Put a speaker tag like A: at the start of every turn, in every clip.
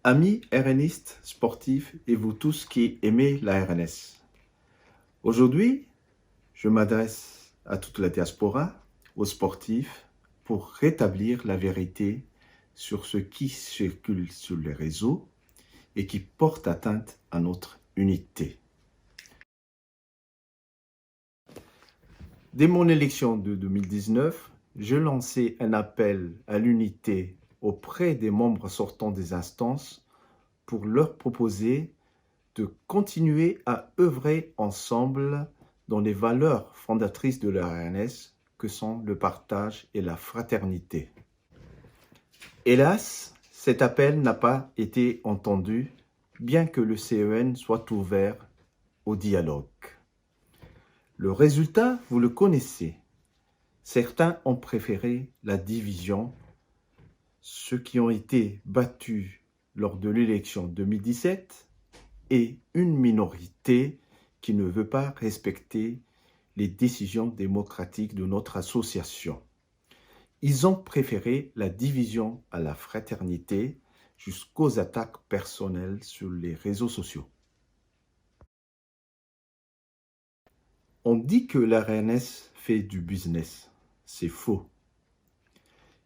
A: Amis RNistes, sportifs et vous tous qui aimez la RNS. Aujourd'hui, je m'adresse à toute la diaspora, aux sportifs, pour rétablir la vérité sur ce qui circule sur les réseaux et qui porte atteinte à notre unité. Dès mon élection de 2019, je lançais un appel à l'unité auprès des membres sortants des instances pour leur proposer de continuer à œuvrer ensemble dans les valeurs fondatrices de la RNS que sont le partage et la fraternité. Hélas, cet appel n'a pas été entendu, bien que le CEN soit ouvert au dialogue. Le résultat, vous le connaissez. Certains ont préféré la division, ceux qui ont été battus lors de l'élection 2017 et une minorité qui ne veut pas respecter les décisions démocratiques de notre association. Ils ont préféré la division à la fraternité jusqu'aux attaques personnelles sur les réseaux sociaux. On dit que la RNS fait du business. C'est faux.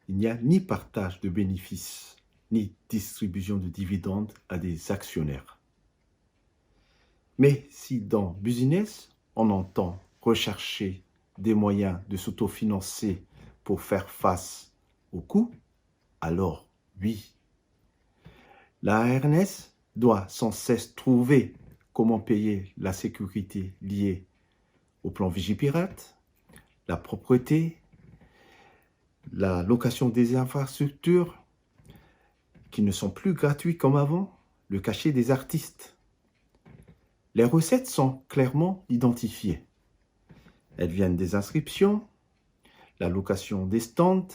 A: Il n'y a ni partage de bénéfices, ni distribution de dividendes à des actionnaires. Mais si dans business, on entend rechercher des moyens de s'autofinancer pour faire face aux coûts, alors oui. La RNS doit sans cesse trouver comment payer la sécurité liée au plan Vigipirate, la propreté, la location des infrastructures qui ne sont plus gratuites comme avant, le cachet des artistes. Les recettes sont clairement identifiées. Elles viennent des inscriptions, la location des stands,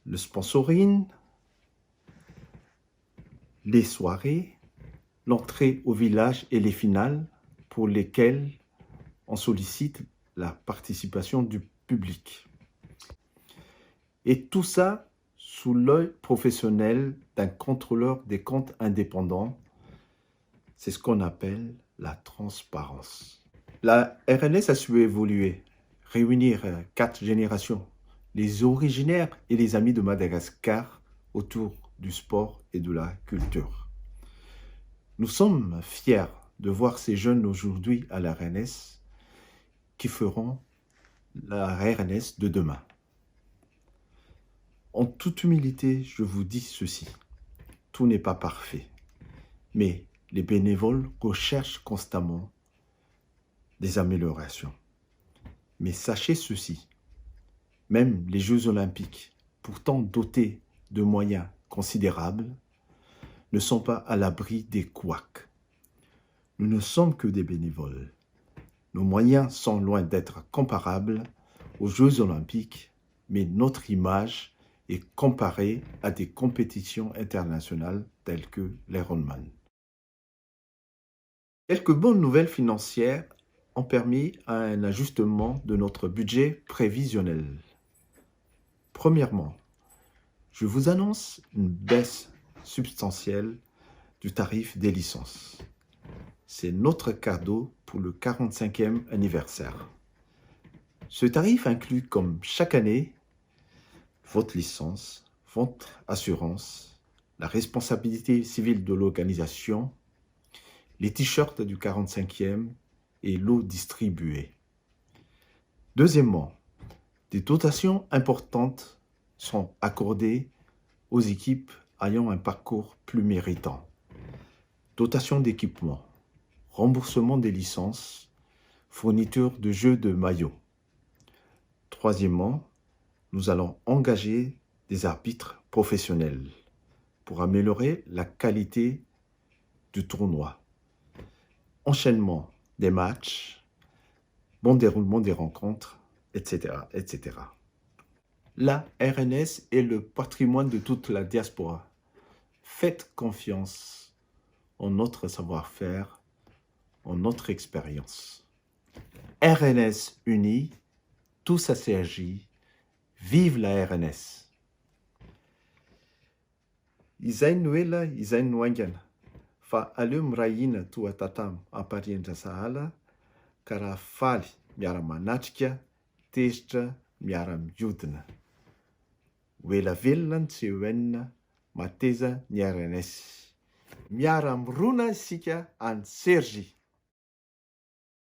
A: le sponsoring, les soirées, l'entrée au village et les finales pour lesquelles on sollicite la participation du public. Et tout ça sous l'œil professionnel d'un contrôleur des comptes indépendant. C'est ce qu'on appelle la transparence. La RNS a su évoluer, réunir 4 générations, les originaires et les amis de Madagascar autour du sport et de la culture. Nous sommes fiers de voir ces jeunes aujourd'hui à la RNS qui feront la RNS de demain. En toute humilité, je vous dis ceci. Tout n'est pas parfait, mais les bénévoles recherchent constamment des améliorations. Mais sachez ceci, même les Jeux olympiques, pourtant dotés de moyens considérables, ne sont pas à l'abri des couacs. Nous ne sommes que des bénévoles. Nos moyens sont loin d'être comparables aux Jeux olympiques, mais notre image est comparée à des compétitions internationales telles que l'Ironman. Quelques bonnes nouvelles financières ont permis un ajustement de notre budget prévisionnel. Premièrement, je vous annonce une baisse substantielle du tarif des licences. C'est notre cadeau pour le 45e anniversaire. Ce tarif inclut, comme chaque année, votre licence, votre assurance, la responsabilité civile de l'organisation, les t-shirts du 45e et l'eau distribuée. Deuxièmement, des dotations importantes sont accordées aux équipes ayant un parcours plus méritant. Dotation d'équipement, remboursement des licences, fourniture de jeux de maillots. Troisièmement, nous allons engager des arbitres professionnels pour améliorer la qualité du tournoi. Enchaînement des matchs, bon déroulement des rencontres, etc., etc. La RNS est le patrimoine de toute la diaspora. Faites confiance en notre savoir-faire, en notre expérience. RNS unie, tous assergis, vive la RNS! Izay no ela, izay no aingana. Fa aleo mirahina toa tatamo ampariandra sahala, ka raha faly miara-manatrika, tezitra miara-miodina. Ho ela velona ny tsehoenina, mateza ny RNS. Miara-mirona isika any Sergy.